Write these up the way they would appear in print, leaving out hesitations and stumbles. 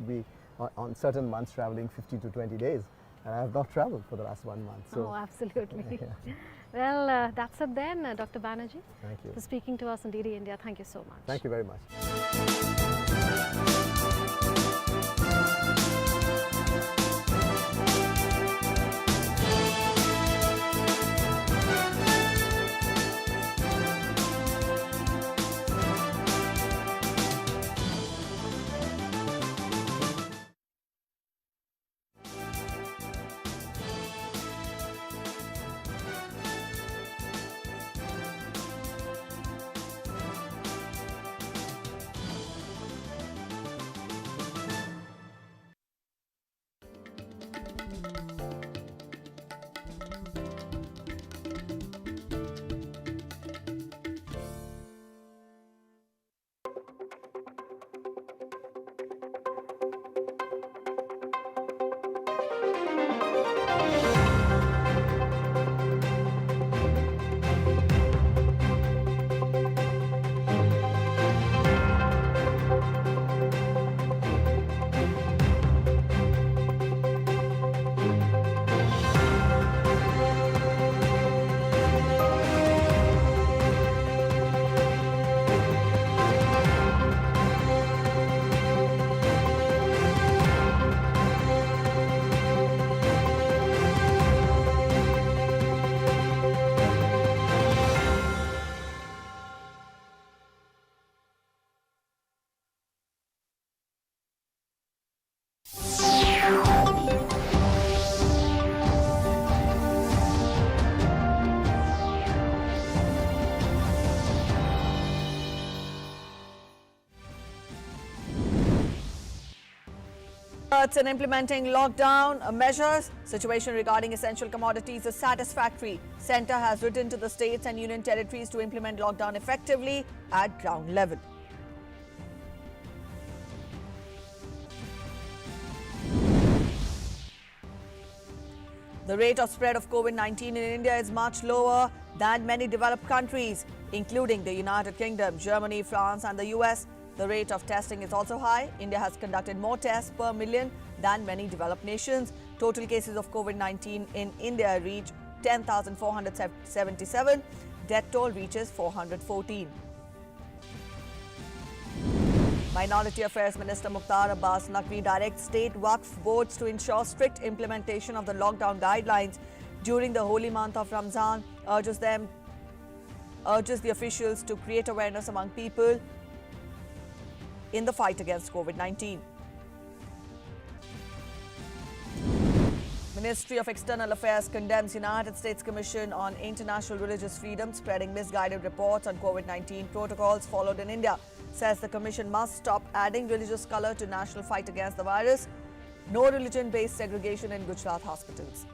be on certain months traveling 50 to 20 days. And I have not traveled for the last 1 month. So, oh, absolutely. yeah. Well, that's it then, Dr. Banerjee. Thank you. For speaking to us on DD India. Thank you so much. Thank you very much. In implementing lockdown measures, situation regarding essential commodities is satisfactory. Centre has written to the states and union territories to implement lockdown effectively at ground level. The rate of spread of COVID-19 in India is much lower than many developed countries, including the United Kingdom, Germany, France and the US. The rate of testing is also high. India has conducted more tests per million than many developed nations. Total cases of COVID-19 in India reach 10,477. Death toll reaches 414. Minority Affairs Minister Mukhtar Abbas Naqvi directs state Waqf boards to ensure strict implementation of the lockdown guidelines during the holy month of Ramzan. Urges the officials to create awareness among people in the fight against COVID-19. Ministry of External Affairs condemns United States Commission on International Religious Freedom spreading misguided reports on COVID-19 protocols followed in India. Says the Commission must stop adding religious color to national fight against the virus. No religion-based segregation in Gujarat hospitals.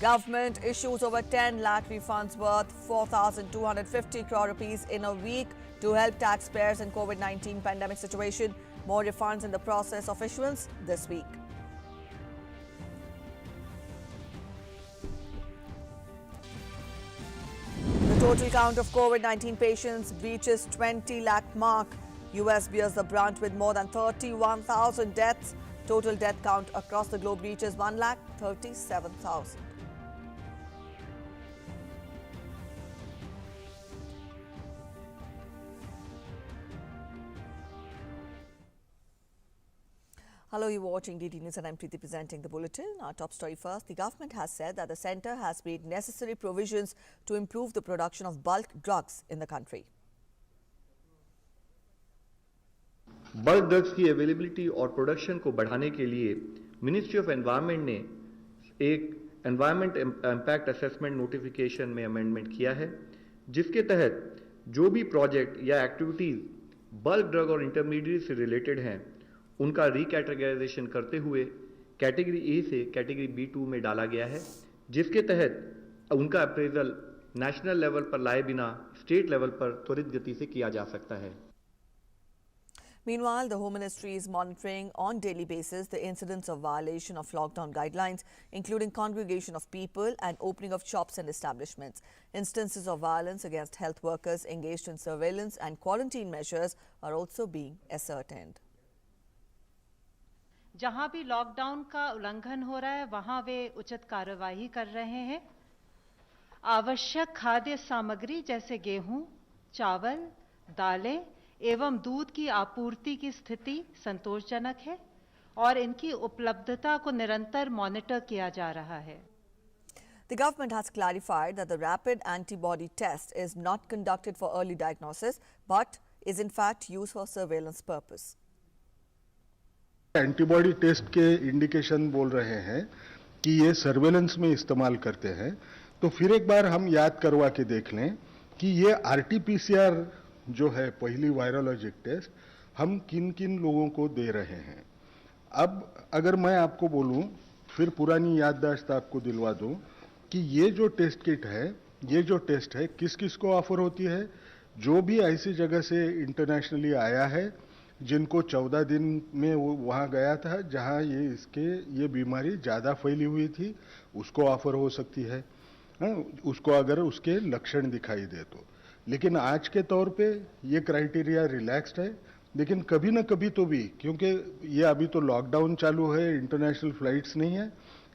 Government issues over 10 lakh refunds worth 4,250 crore rupees in a week to help taxpayers in COVID-19 pandemic situation. More refunds in the process of issuance this week. The total count of COVID-19 patients breaches 20 lakh mark. US bears the brunt with more than 31,000 deaths. Total death count across the globe reaches 1,37,000. Hello, you're watching DD News and I'm Preeti presenting the bulletin. Our top story first. The government has said that the centre has made necessary provisions to improve the production of bulk drugs in the country. Bulk drugs की availability और production को बढ़ाने के लिए ministry of environment ने एक environment impact assessment notification में amendment किया है, जिसके तहत जो भी प्रोजेक्ट या एक्टिविटीज बल्क ड्रग और इंटरमीडिएट से रिलेटेड हैं, उनका रिकैटेगराइजेशन करते हुए कैटेगरी ए से कैटेगरी B2 में डाला गया है, जिसके तहत उनका अप्रेजल नेशनल लेवल पर लाए बिना स्टेट लेवल पर त्वरित गति से किया जा सकता है. Meanwhile, the Home Ministry is monitoring on daily basis the incidents of violation of lockdown guidelines, including congregation of people and opening of shops and establishments. Instances of violence against health workers engaged in surveillance and quarantine measures are also being ascertained. जहां भी lockdown का उल्लंघन हो रहा है वहां वे उचित कार्यवाही कर रहे हैं। आवश्यक खाद्य सामग्री जैसे गेहूं, चावल, दालें एवं दूध की आपूर्ति की स्थिति संतोषजनक है और इनकी उपलब्धता को निरंतर मॉनिटर किया जा रहा है। The government has clarified that the rapid antibody test is not conducted for early diagnosis but is in fact used for surveillance purpose. Antibody test के इंडिकेशन बोल रहे हैं कि ये सर्वेलेंस में इस्तेमाल करते हैं, तो फिर एक बार हम याद करवा के देख लें कि ये आरटीपीसीआर जो है पहली वायरोलॉजिक टेस्ट हम किन किन लोगों को दे रहे हैं। अब अगर मैं आपको बोलूं, फिर पुरानी याददाश्त आपको दिलवा दूं कि ये जो टेस्ट किट है, ये जो टेस्ट है किस किस को ऑफर होती है। जो भी ऐसी जगह से इंटरनेशनली आया है जिनको 14 दिन में वो वहाँ गया था जहाँ ये बीमारी ज़्यादा फैली हुई थी, उसको ऑफर हो सकती है, उसको अगर उसके लक्षण दिखाई दे तो। लेकिन आज के तौर पे ये क्राइटेरिया रिलैक्स्ड है, लेकिन कभी ना कभी तो भी, क्योंकि ये अभी तो लॉकडाउन चालू है, इंटरनेशनल फ्लाइट्स नहीं है,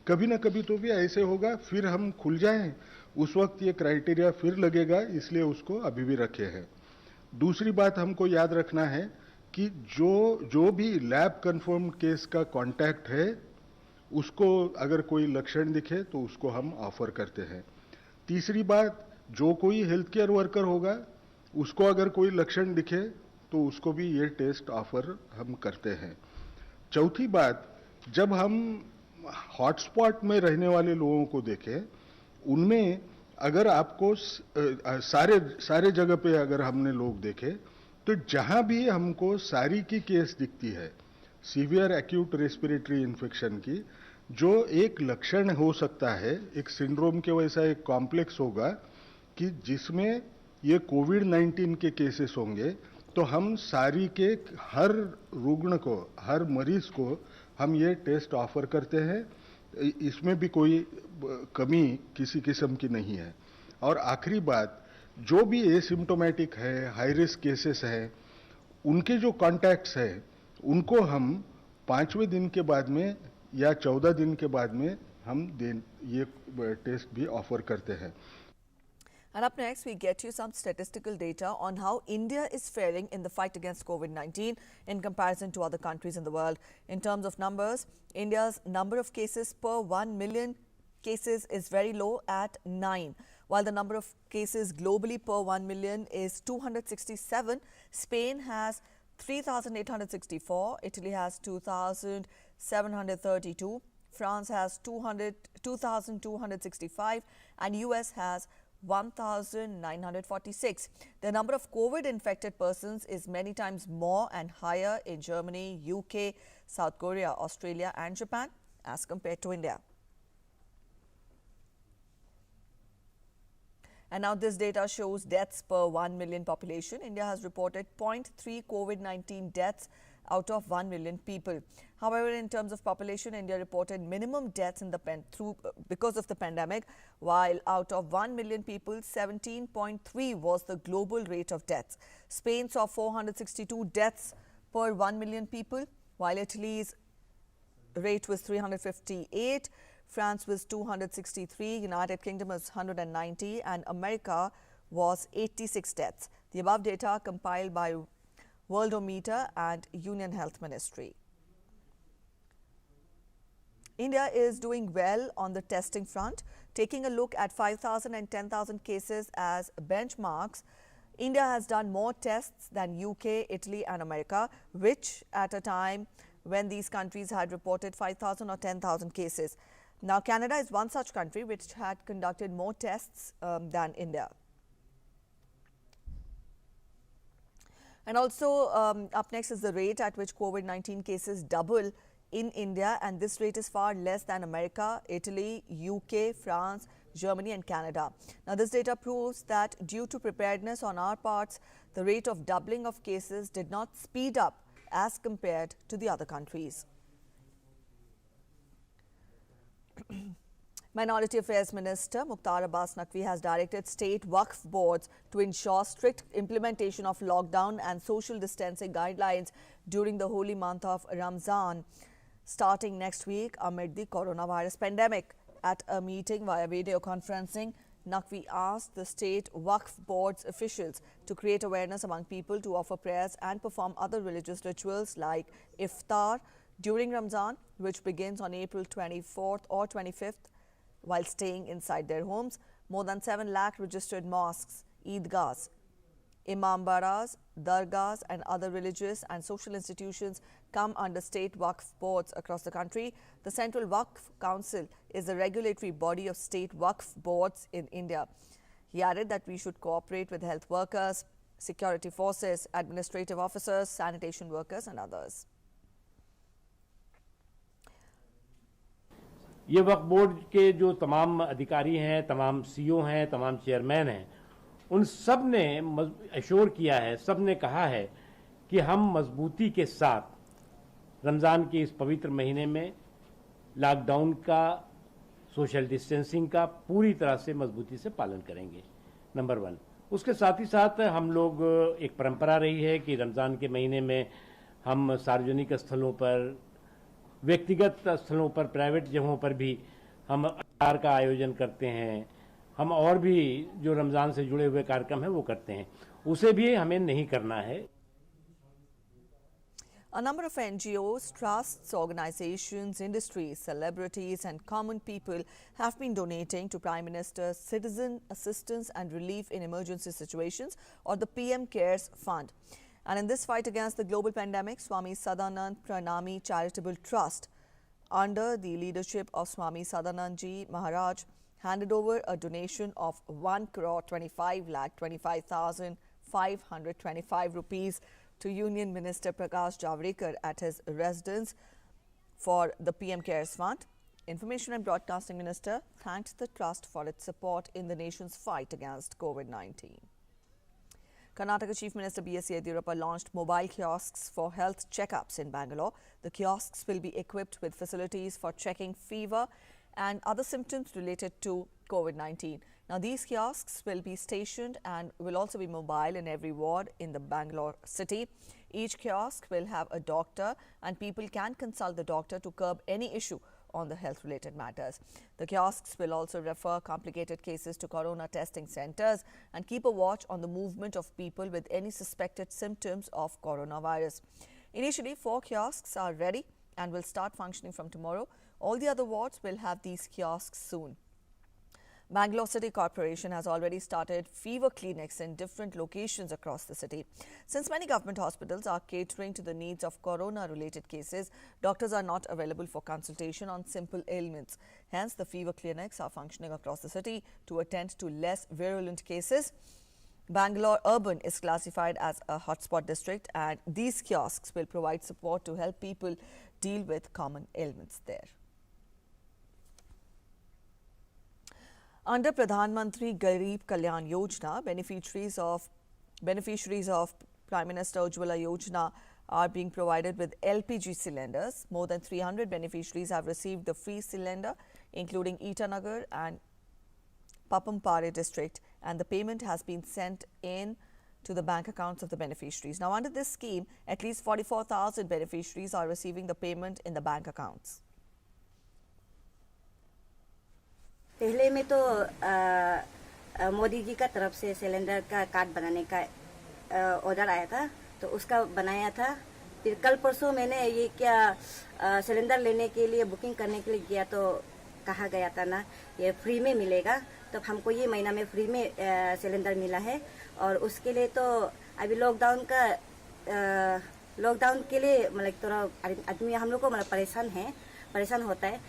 कभी ना कभी तो भी ऐसे होगा, फिर हम खुल जाएं, उस वक्त ये क्राइटेरिया फिर लगेगा, इसलिए उसको अभी भी रखे हैं। दूसरी बात हमको याद रखना है कि जो भी लैब कंफर्म केस का कांटेक्ट है उसको अगर कोई लक्षण दिखे तो उसको हम ऑफर करते हैं। तीसरी बात, जो कोई हेल्थ केयर वर्कर होगा उसको अगर कोई लक्षण दिखे तो उसको भी ये टेस्ट ऑफर हम करते हैं। चौथी बात, जब हम हॉटस्पॉट में रहने वाले लोगों को देखें, उनमें अगर आपको सारे जगह पे अगर हमने लोग देखे तो जहां भी हमको सारी की केस दिखती है सीवियर एक्यूट रेस्पिरेटरी इन्फेक्शन की, जो एक लक्षण हो सकता है, एक सिंड्रोम के वैसा एक कॉम्प्लेक्स होगा कि जिसमें ये कोविड-19 के केसेस होंगे, तो हम सारी के हर रुग्ण को, हर मरीज को हम ये टेस्ट ऑफर करते हैं। इसमें भी कोई कमी किसी किस्म की नहीं है। और आखिरी बात, जो भी एसिम्प्टोमेटिक है, हाई रिस्क केसेस हैं, उनके जो कॉन्टैक्ट्स हैं उनको हम 5वें दिन के बाद में या 14 दिन के बाद में हम ये टेस्ट भी ऑफर करते हैं। And up next, we get you some statistical data on how India is faring in the fight against COVID-19 in comparison to other countries in the world. In terms of numbers, India's number of cases per 1 million cases is very low at 9. While the number of cases globally per 1 million is 267, Spain has 3,864, Italy has 2,732, France has 2,265 and US has 1,946. The number of COVID-infected persons is many times more and higher in Germany, UK, South Korea, Australia and Japan as compared to India. And now this data shows deaths per 1 million population. India has reported 0.3 COVID-19 deaths out of 1 million people. However, in terms of population, India reported minimum deaths in the because of the pandemic, while out of 1 million people, 17.3 was the global rate of deaths. Spain saw 462 deaths per 1 million people, while Italy's rate was 358. France was 263, United Kingdom was 190 and America was 86 deaths. The above data compiled by Worldometer and Union Health Ministry. India is doing well on the testing front. Taking a look at 5,000 and 10,000 cases as benchmarks, India has done more tests than UK, Italy and America, which at a time when these countries had reported 5,000 or 10,000 cases. Now, Canada is one such country which had conducted more tests than India. And also up next is the rate at which COVID-19 cases double in India, and this rate is far less than America, Italy, UK, France, Germany and Canada. Now, this data proves that due to preparedness on our parts, the rate of doubling of cases did not speed up as compared to the other countries. Minority Affairs Minister Mukhtar Abbas Naqvi has directed state Waqf boards to ensure strict implementation of lockdown and social distancing guidelines during the holy month of Ramzan, starting next week amid the coronavirus pandemic. At a meeting via video conferencing, Naqvi asked the state Waqf board's officials to create awareness among people to offer prayers and perform other religious rituals like iftar during Ramzan, which begins on April 24th or 25th, while staying inside their homes. More than 7 lakh registered mosques, Eidgahs, Imambaras, Dargahs and other religious and social institutions come under state Waqf boards across the country. The Central Waqf Council is the regulatory body of state Waqf boards in India. He added that we should cooperate with health workers, security forces, administrative officers, sanitation workers and others. ये वक्फ board के जो तमाम अधिकारी हैं, तमाम CEO हैं, तमाम chairman हैं, उन सब ने एश्योर किया है, सब ने कहा है कि हम मजबूती के साथ रमज़ान के इस पवित्र महीने में लॉकडाउन का, सोशल डिस्टेंसिंग का पूरी तरह से मजबूती से पालन करेंगे, नंबर 1। उसके साथ ही साथ हम लोग, एक परंपरा रही है कि रमज़ान के महीने में हम सार्वजनिक स्थलों पर, व्यक्तिगत स्थलों पर, प्राइवेट जगहों पर भी हम इफ्तार का आयोजन करते हैं। हम और भी जो रमज़ान से जुड़े हुए कार्यक्रम हैं वो करते हैं, उसे भी हमें नहीं करना है। A number of NGOs, trusts, organizations, industries, celebrities and common people have been donating to Prime Minister's Citizen Assistance and Relief in Emergency Situations, or the PM CARES Fund. And in this fight against the global pandemic, Swami Sadanand Pranami Charitable Trust, under the leadership of Swami Sadanand Ji Maharaj, handed over a donation of 1,25,25,525 rupees to Union Minister Prakash Javadekar at his residence for the PM CARES Fund. Information and Broadcasting Minister thanked the trust for its support in the nation's fight against COVID-19. Karnataka Chief Minister B.S. Yediyurappa launched mobile kiosks for health checkups in Bangalore. The kiosks will be equipped with facilities for checking fever and other symptoms related to COVID-19. Now, these kiosks will be stationed and will also be mobile in every ward in the Bangalore city. Each kiosk will have a doctor and people can consult the doctor to curb any issue on the health-related matters. The kiosks will also refer complicated cases to corona testing centers and keep a watch on the movement of people with any suspected symptoms of coronavirus. Initially, 4 kiosks are ready and will start functioning from tomorrow. All the other wards will have these kiosks soon. Bangalore City Corporation has already started fever clinics in different locations across the city. Since many government hospitals are catering to the needs of corona-related cases, doctors are not available for consultation on simple ailments. Hence, the fever clinics are functioning across the city to attend to less virulent cases. Bangalore Urban is classified as a hotspot district, and these kiosks will provide support to help people deal with common ailments there. Under Pradhan Mantri Garib Kalyan Yojana, beneficiaries of Prime Minister Ujjwala Yojana are being provided with LPG cylinders. More than 300 beneficiaries have received the free cylinder, including Itanagar and Papampare district, and the payment has been sent in to the bank accounts of the beneficiaries. Now, under this scheme, at least 44,000 beneficiaries are receiving the payment in the bank accounts. पहले में तो मोदी जी का तरफ से cylinder का card बनाने का order आया था, तो उसका बनाया था। फिर कल परसों मैंने ये क्या सिलेंडर लेने के लिए बुकिंग करने के लिए गया, तो कहा गया था ना ये फ्री में मिलेगा, तो हमको ये महीना में फ्री में सिलेंडर मिला है। और उसके लिए तो अभी लॉकडाउन के लिए मतलब थोड़ा आदमी हम लोग को मतलब परेशान होता है,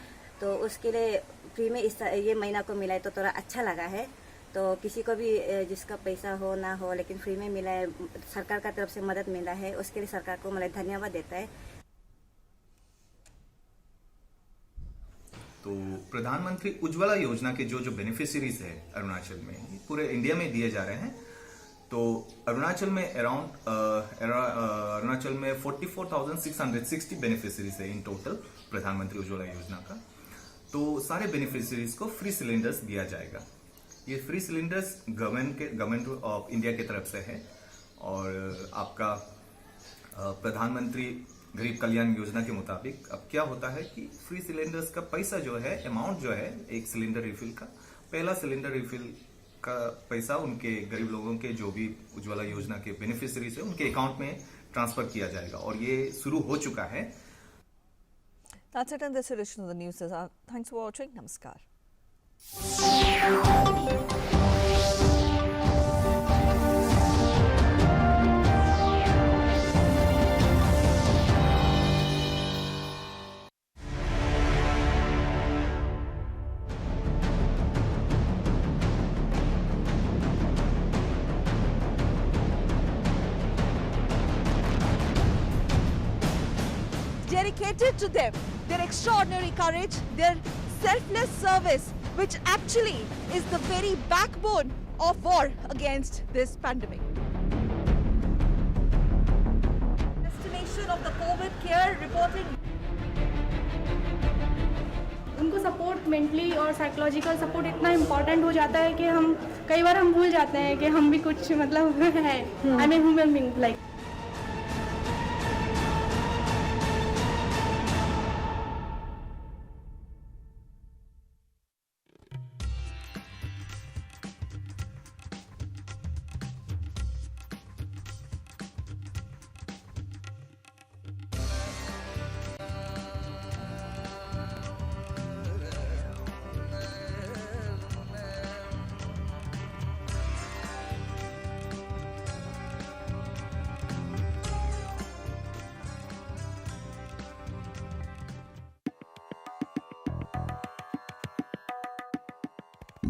तो उसके लिए फ्री में ये महीना को मिला है तो थोड़ा अच्छा लगा है। तो किसी को भी जिसका पैसा हो ना हो लेकिन फ्री में मिला है, सरकार का तरफ से मदद मिला है, उसके लिए सरकार को मतलब धन्यवाद देता है। तो प्रधानमंत्री उज्ज्वला योजना के जो बेनिफिशियरीज है अरुणाचल में, पूरे इंडिया में दिए जा रहे हैं। तो अरुणाचल में अरुणाचल में 44,660 बेनिफिशियरीज है इन टोटल प्रधानमंत्री उज्ज्वला योजना का। तो सारे बेनिफिशियरीज को फ्री सिलेंडर्स दिया जाएगा। ये free cylinders government of India की तरफ से है और आपका प्रधानमंत्री गरीब कल्याण योजना के मुताबिक अब क्या होता है कि फ्री सिलेंडर्स का पैसा जो है, अमाउंट जो है एक सिलेंडर रिफिल का, पहला सिलेंडर रिफिल का पैसा उनके गरीब लोगों के जो भी उज्ज्वला योजना के बेनिफिशियरीज है उनके अकाउंट में ट्रांसफर किया जाएगा और ये शुरू हो चुका है। That's it in this edition of the news. Thanks for watching. Namaskar. Dedicated to them, their extraordinary courage, their selfless service, which actually is the very backbone of war against this pandemic. Destination of the COVID care reporting. उनको support mentally और psychological support इतना important हो जाता है कि हम कई बार हम भूल जाते हैं कि हम भी कुछ मतलब है। I am a human being like.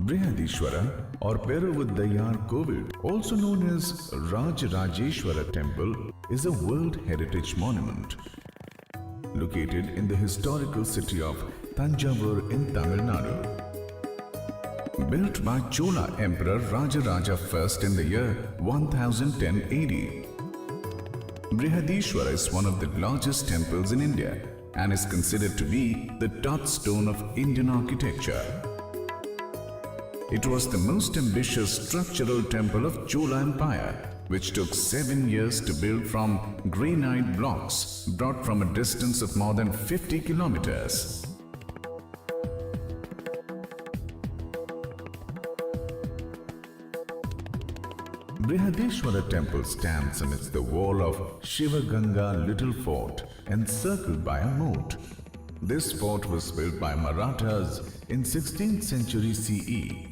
Brihadishwara or Peruvudayyar Kovid, also known as Rajrajeshwara Temple, is a World Heritage Monument located in the historical city of Thanjavur in Tamil Nadu. Built by Chola Emperor Rajaraja I in the year 1010 AD. Brihadishwara is one of the largest temples in India and is considered to be the touchstone of Indian architecture. It was the most ambitious structural temple of Chola Empire, which took 7 years to build from granite blocks brought from a distance of more than 50 kilometers. Brihadishwara temple stands amidst the wall of Shivaganga Little Fort encircled by a moat. This fort was built by Marathas in 16th century CE.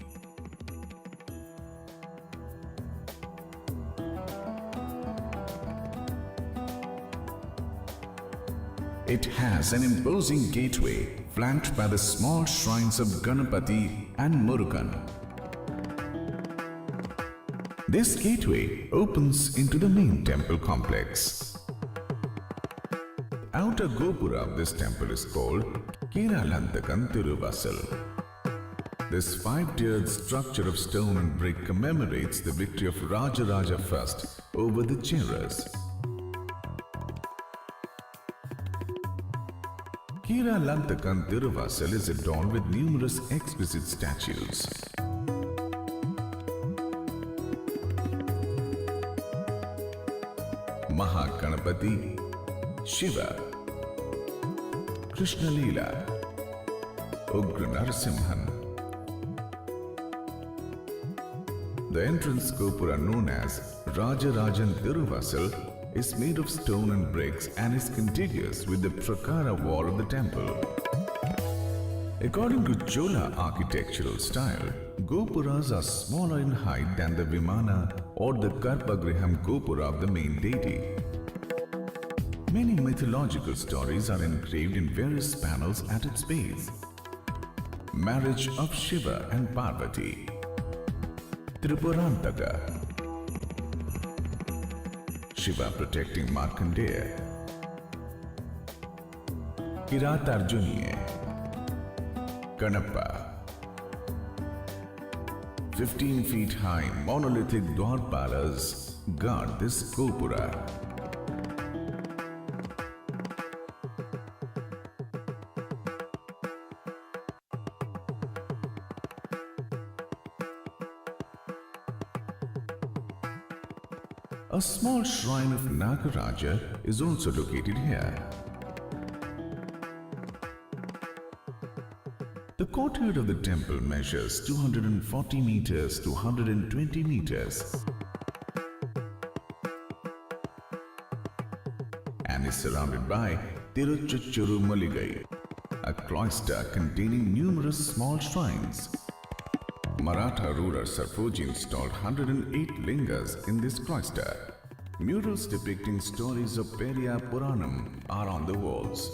It has an imposing gateway flanked by the small shrines of Ganapati and Murugan. This gateway opens into the main temple complex. Outer Gopura of this temple is called Kiralantakan Tiruvasal. This 5-tiered structure of stone and brick commemorates the victory of Rajaraja I over the Cheras. Kiralantakan Tiruvasal is adorned with numerous exquisite statues. Mahaganapati, Shiva, Krishna Leela, Ugra Narasimhan. The entrance gopura known as Rajarajan Tiruvasal is made of stone and bricks and is contiguous with the Prakara wall of the temple. According to Chola architectural style, gopuras are smaller in height than the Vimana or the Karpagriham gopura of the main deity. Many mythological stories are engraved in various panels at its base. Marriage of Shiva and Parvati, Tripurantaka, Shiva protecting Markandeya, Kiratarjuniya, Kanappa, 15 feet high monolithic Dwarpalas guard this Gopura. A small shrine of Nagaraja is also located here. The courtyard of the temple measures 240 meters to 120 meters and is surrounded by Tiruchuchuru Maligai, a cloister containing numerous small shrines. Maratha ruler Sarpoji installed 108 lingas in this cloister. Murals depicting stories of Periya Puranam are on the walls.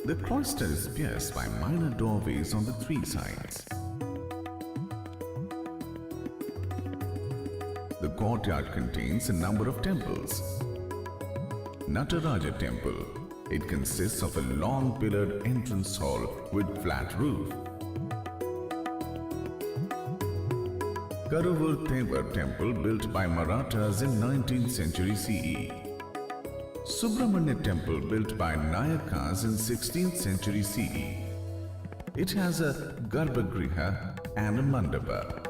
The cloister is pierced by minor doorways on the three sides. The courtyard contains a number of temples. Nataraja Temple. It consists of a long pillared entrance hall with flat roof. Karuvur Thevar Temple built by Marathas in 19th century CE. Subramanya Temple built by Nayakas in 16th century CE. It has a Garbhagriha and a Mandapa.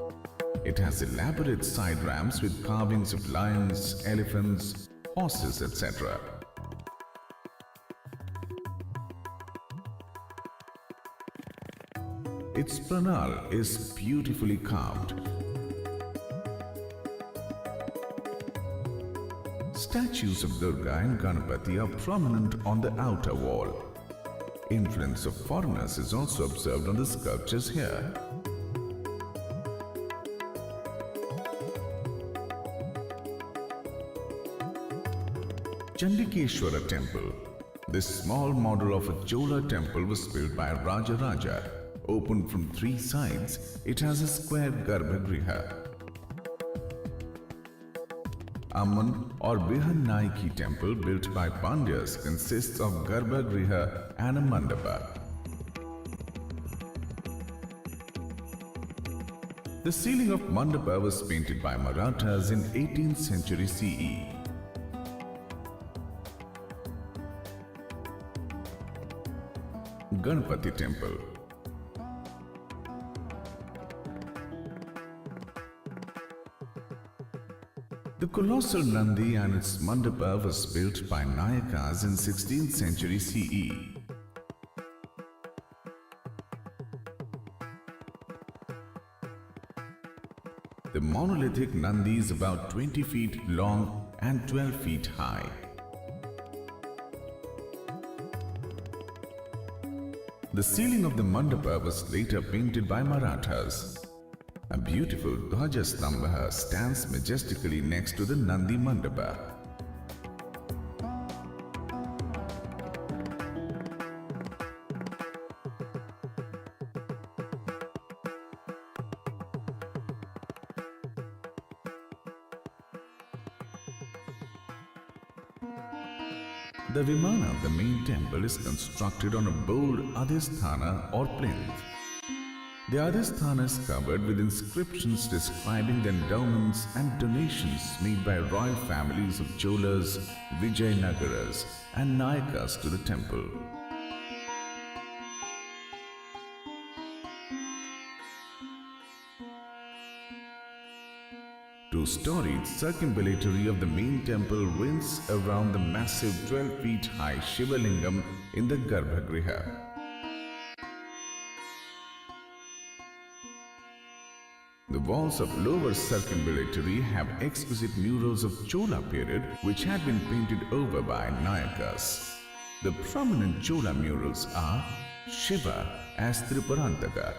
It has elaborate side ramps with carvings of lions, elephants, horses, etc. Its pranal is beautifully carved. Statues of Durga and Ganapati are prominent on the outer wall. Influence of foreigners is also observed on the sculptures here. Chandikeshwara Temple. This small model of a Chola temple was built by Raja Raja. Open from three sides, it has a square Garbhagriha. Amman or Bihan Naiki temple built by Pandyas consists of Garbhagriha and a Mandapa. The ceiling of Mandapa was painted by Marathas in 18th century CE. Ganpati Temple. The colossal Nandi and its Mandapa was built by Nayakas in 16th century CE. The monolithic Nandi is about 20 feet long and 12 feet high. The ceiling of the Mandapa was later painted by Marathas. A beautiful Dhwaja Stambha stands majestically next to the Nandi Mandapa. The Vimana of the main temple is constructed on a bold Adhisthana or plinth. The Adhisthana is covered with inscriptions describing the endowments and donations made by royal families of Cholas, Vijayanagaras and Nayakas to the temple. Two-storied circumambulatory of the main temple winds around the massive 12 feet high Shiva Lingam in the Garbhagriha. The walls of lower circumambulatory have exquisite murals of Chola period which had been painted over by Nayakas. The prominent Chola murals are Shiva as Triparantaka,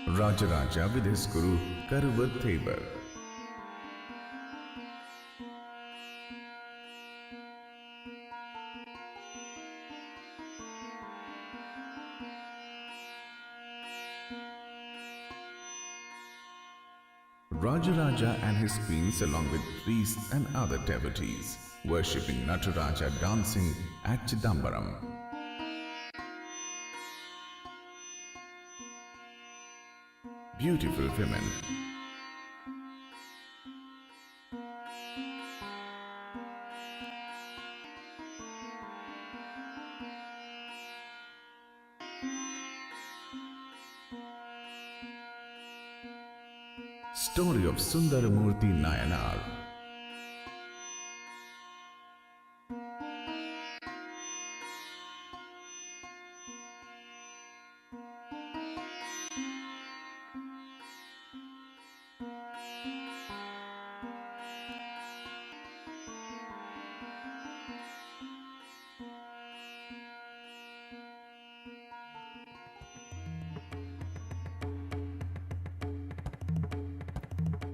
Rajaraja with his guru Karuvur Thevar. Rajaraja and his queens along with priests and other devotees worshipping Nataraja dancing at Chidambaram. Beautiful women. Story of Sundaramurthy Nayanar.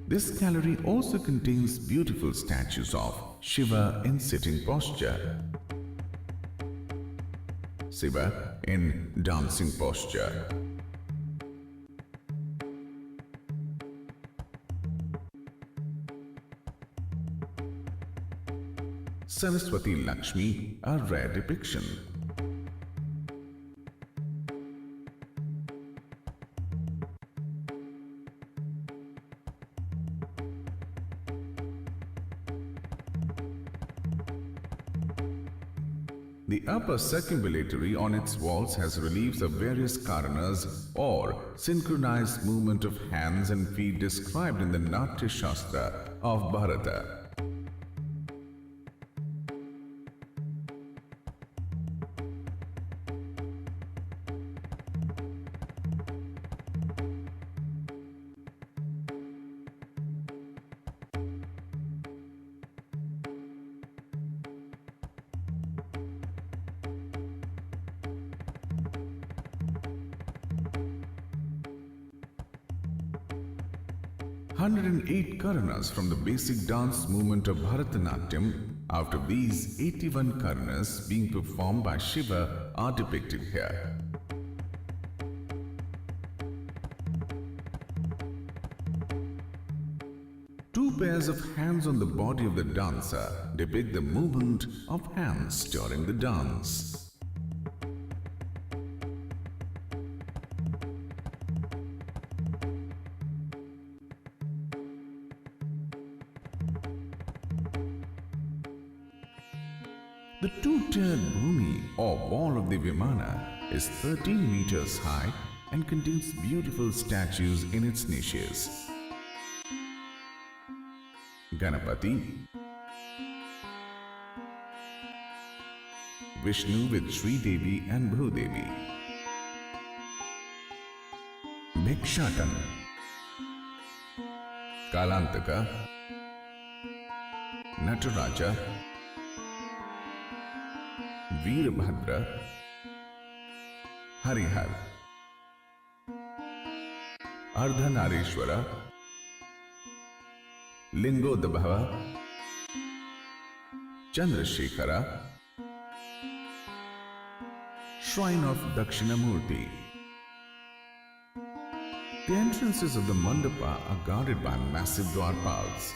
This gallery also contains beautiful statues of Shiva in sitting posture, Shiva in dancing posture, Saraswati Lakshmi, a rare depiction. The upper circumambulatory on its walls has reliefs of various karanas or synchronized movement of hands and feet described in the Natya Shastra of Bharata. "108 karanas from the basic dance movement of Bharatanatyam. Out of these, 81 karanas being performed by Shiva are depicted here. Two pairs of hands on the body of the dancer depict the movement of hands during the dance. The two-tiered bhumi or wall of the Vimana is 13 meters high and contains beautiful statues in its niches. Ganapati, Vishnu with Sri Devi and Bhudevi, Bhikshatan, Kalantaka, Nataraja, Veerbhadra, Harihar, Ardhanarishwara, Lingodabhava, Chandrasekhara, Shrine of Dakshinamurti. The entrances of the mandapa are guarded by massive dwarpals.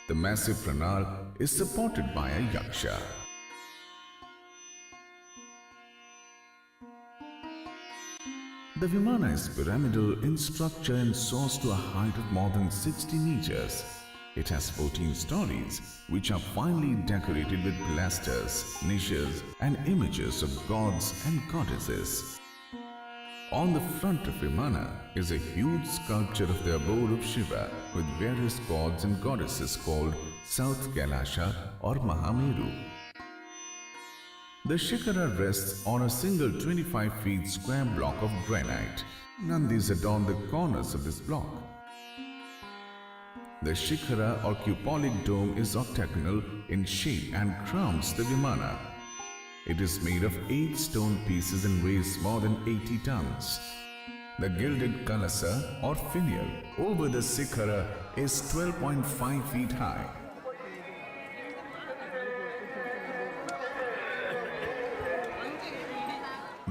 The massive pranar is supported by a yaksha. The Vimana is pyramidal in structure and soars to a height of more than 60 meters. It has 14 stories, which are finely decorated with pilasters, niches, and images of gods and goddesses. On the front of Vimana is a huge sculpture of the abode of Shiva with various gods and goddesses called South Kailasha or Mahameru. The Shikhara rests on a single 25 feet square block of granite. Nandis adorn the corners of this block. The Shikhara or cupolic dome is octagonal in shape and crowns the Vimana. It is made of 8 stone pieces and weighs more than 80 tons. The gilded kalasa or finial over the Shikhara is 12.5 feet high.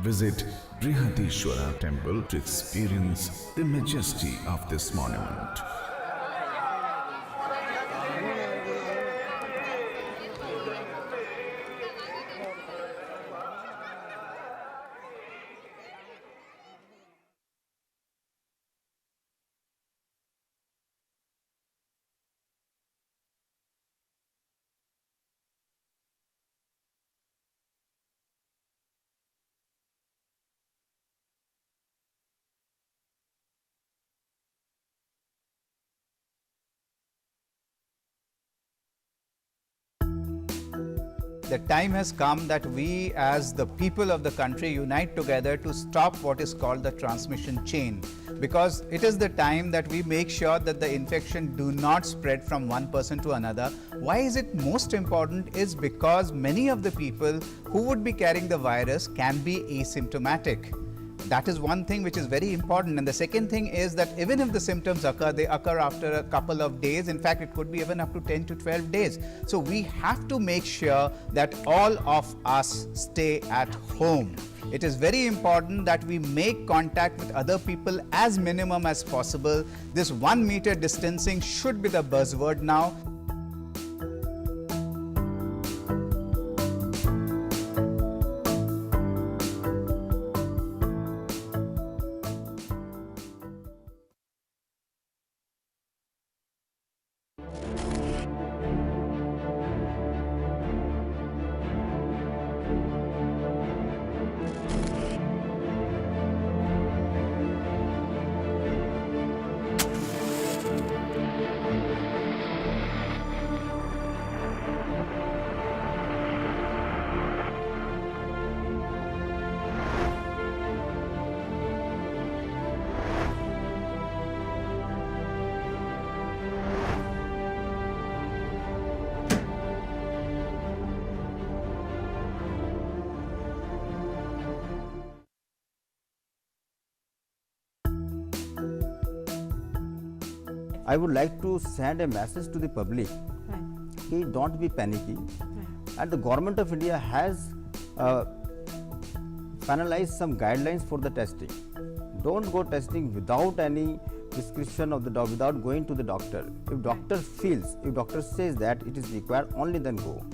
Visit Brihadishwara temple to experience the majesty of this monument. The time has come that we as the people of the country unite together to stop what is called the transmission chain, because it is the time that we make sure that the infection do not spread from one person to another. Why is it most important is because many of the people who would be carrying the virus can be asymptomatic. That is one thing which is very important. And the second thing is that even if the symptoms occur, they occur after a couple of days. In fact, it could be even up to 10 to 12 days. So we have to make sure that all of us stay at home. It is very important that we make contact with other people as minimum as possible. This 1 meter distancing should be the buzzword now. I would like to send a message to the public. Don't be panicky. And the government of India has finalized some guidelines for the testing. Don't go testing without any prescription of the doctor, without going to the doctor. If doctor feels, if doctor says that it is required, only then go.